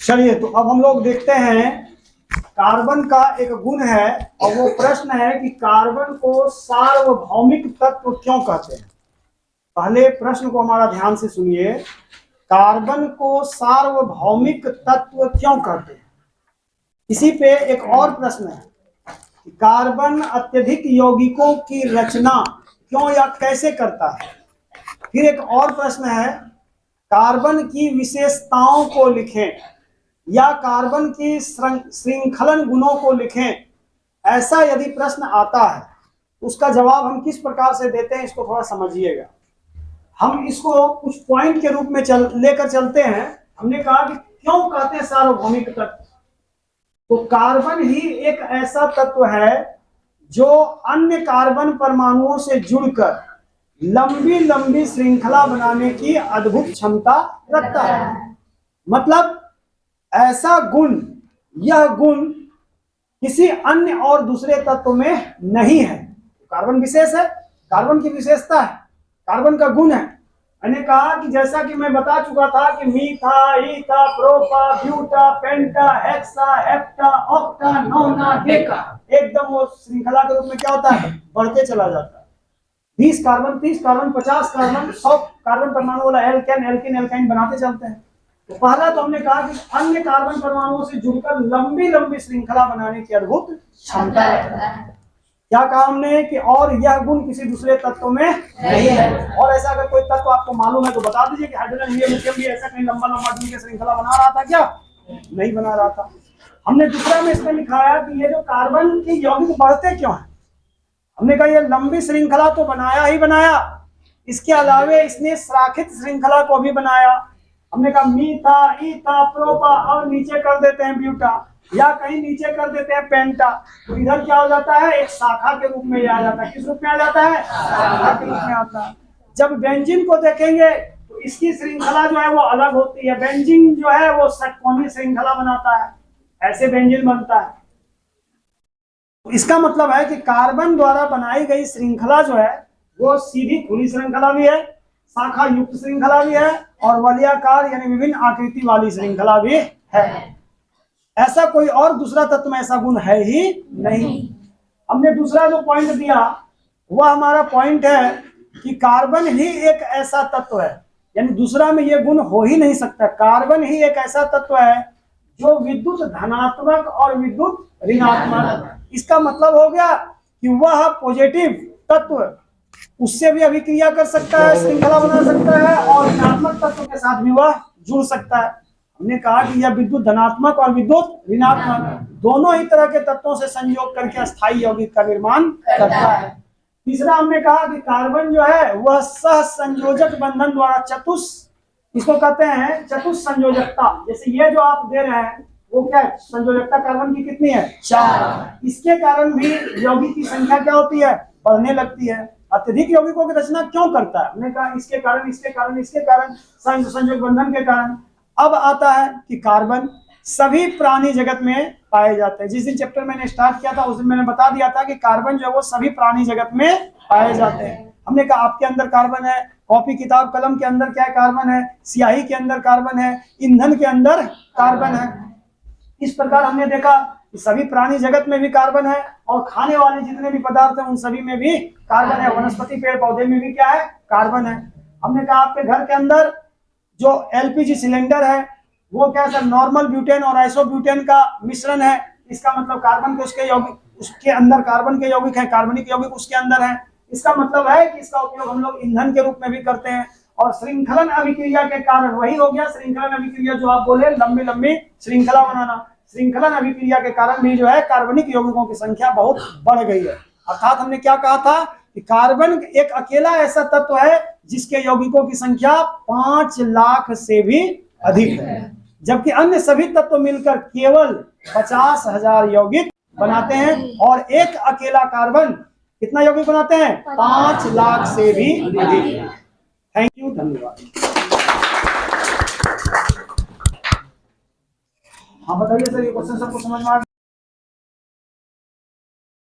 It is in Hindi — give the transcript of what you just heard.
चलिए, तो अब हम लोग देखते हैं कार्बन का एक गुण है, और वो प्रश्न है कि कार्बन को सार्वभौमिक तत्व क्यों कहते हैं। पहले प्रश्न को हमारा ध्यान से सुनिए। कार्बन को सार्वभौमिक तत्व क्यों कहते हैं। इसी पे एक और प्रश्न है कि कार्बन अत्यधिक यौगिकों की रचना क्यों या कैसे करता है। फिर एक और प्रश्न है, कार्बन की विशेषताओं को लिखें या कार्बन की श्रृंखलन गुणों को लिखें। ऐसा यदि प्रश्न आता है तो उसका जवाब हम किस प्रकार से देते हैं, इसको थोड़ा समझिएगा। हम इसको कुछ पॉइंट के रूप में लेकर चलते हैं। हमने कहा कि क्यों कहते हैं सार्वभौमिक तत्व। तो कार्बन ही एक ऐसा तत्व है जो अन्य कार्बन परमाणुओं से जुड़कर लंबी लंबी श्रृंखला बनाने की अद्भुत क्षमता रखता है। मतलब ऐसा गुण, यह गुण किसी अन्य और दूसरे तत्व में नहीं है। कार्बन विशेष है, कार्बन की विशेषता है, कार्बन का गुण है। मैंने कहा कि जैसा कि मैं बता चुका था कि मीथा, ईथा, प्रोपा, ब्यूटा, पेंटा, हेक्सा, हेप्टा, ऑक्टा, नोना, डेका, एकदम वो श्रृंखला के रूप में क्या होता है, बढ़ते चला जाता है। 20 कार्बन, 30 कार्बन, 50 कार्बन, 100 कार्बन परमाणु वाला एल्केन, एल्किन, एल्काइन बनाते चलते हैं। तो पहला तो हमने कहा कि अन्य कार्बन परमाणुओं से जुड़कर लंबी लंबी श्रृंखला बनाने की अद्भुत क्षमता रखता है। क्या कहा हमने कि और यह गुण किसी दूसरे तत्व में नहीं है। और ऐसा अगर कोई तत्व आपको मालूम है तो बता दीजिए कि हाइड्रोजन, हीलियम, लिथियम भी ऐसा कहीं लंबा लंबा मिलकर श्रृंखला बना रहा था क्या? नहीं बना रहा था। हमने दूसरा में इसमें लिखाया कि ये जो कार्बन की यौगिक बढ़ते क्यों है। हमने कहा ये लंबी श्रृंखला तो बनाया ही बनाया, इसके अलावे इसने शाखित श्रृंखला को भी बनाया। हमने कहा मीथा, ईथा, प्रोपा, और नीचे कर देते हैं ब्यूटा, या कहीं नीचे कर देते हैं पेंटा, तो इधर क्या हो जाता है, एक शाखा के रूप में आ जाता है। किस रूप में आ जाता है? शाखा के रूप में आता है। जब बेंजीन को देखेंगे तो इसकी श्रृंखला जो है वो अलग होती है। बेंजीन जो है वो षटकोणीय श्रृंखला बनाता है, ऐसे बेंजीन बनता है। तो इसका मतलब है कि कार्बन द्वारा बनाई गई श्रृंखला जो है वो सीधी खुली श्रृंखला भी है, शाखा युक्त श्रृंखला भी है, और वलयाकार यानी विभिन्न आकृति वाली श्रृंखला भी है। ऐसा कोई और दूसरा तत्व में ऐसा गुण है ही नहीं। हमने दूसरा जो पॉइंट दिया वह हमारा पॉइंट है कि कार्बन ही एक ऐसा तत्व है, यानी दूसरा में यह गुण हो ही नहीं सकता। कार्बन ही एक ऐसा तत्व है जो विद्युत धनात्मक और विद्युत ऋणात्मक, इसका मतलब हो गया कि वह पॉजिटिव तत्व उससे भी अभिक्रिया कर सकता है, श्रृंखला बना सकता है, और ऋणात्मक तत्व के साथ भी वह जुड़ सकता है। हमने कहा कि यह विद्युत धनात्मक और विद्युत ऋणात्मक दोनों ही तरह के तत्वों से संयोग करके अस्थायी यौगिक का निर्माण करता है। तीसरा हमने कहा कि कार्बन जो है वह सह संयोजक बंधन द्वारा इसको कहते हैं चतुस्संयोजकता। जैसे ये जो आप दे रहे हैं वो क्या है, संयोजकता कार्बन की कितनी है? 4। इसके कारण भी यौगिक की संख्या क्या होती है, बढ़ने लगती है। अत्यधिक यौगिकों की रचना क्यों करता है? हमने कहा इसके कारण, इसके कारण, इसके कारण, संयोग बंधन के कारण। अब आता है कि कार्बन सभी प्राणी जगत में पाए जाते हैं। जिस दिन चैप्टर मैंने स्टार्ट किया था उस दिन मैंने बता दिया था कि कार्बन जो है वो सभी प्राणी जगत में पाए जाते हैं। हमने कहा आपके अंदर कार्बन है, कॉपी किताब कलम के अंदर क्या है, कार्बन है, स्याही के अंदर कार्बन है, ईंधन के अंदर कार्बन है। इस प्रकार हमने देखा कि सभी प्राणी जगत में भी कार्बन है, और खाने वाले जितने भी पदार्थ हैं उन सभी में भी कार्बन है। वनस्पति पेड़ पौधे में भी क्या है, कार्बन है। हमने कहा आपके घर के अंदर जो एलपीजी सिलेंडर है वो क्या है, नॉर्मल ब्यूटेन और आइसोब्यूटेन का मिश्रण है। इसका मतलब कार्बन के उसके यौगिक, उसके अंदर कार्बन के यौगिक है, कार्बनिक यौगिक उसके अंदर है। इसका मतलब है कि इसका उपयोग हम लोग ईंधन के रूप में भी करते हैं। और श्रृंखलन अभिक्रिया के कारण वही हो गया, श्रृंखलन अभिक्रिया जो आप बोले लंबी लंबी श्रृंखला बनाना, श्रृंखलन अभिक्रिया के कारण भी जो है कार्बनिक यौगिकों की संख्या बहुत बढ़ गई है। अर्थात हमने क्या कहा था कि कार्बन एक अकेला ऐसा तत्व है जिसके यौगिकों की संख्या 5 लाख से भी अधिक है, जबकि अन्य सभी तत्व मिलकर केवल 50,000 यौगिक बनाते हैं, और एक अकेला कार्बन कितना यौगिक बनाते हैं, 5 लाख से भी अधिक। थैंक यू, धन्यवाद। हाँ बताइए सर, ये क्वेश्चन सबको समझ में आ गया?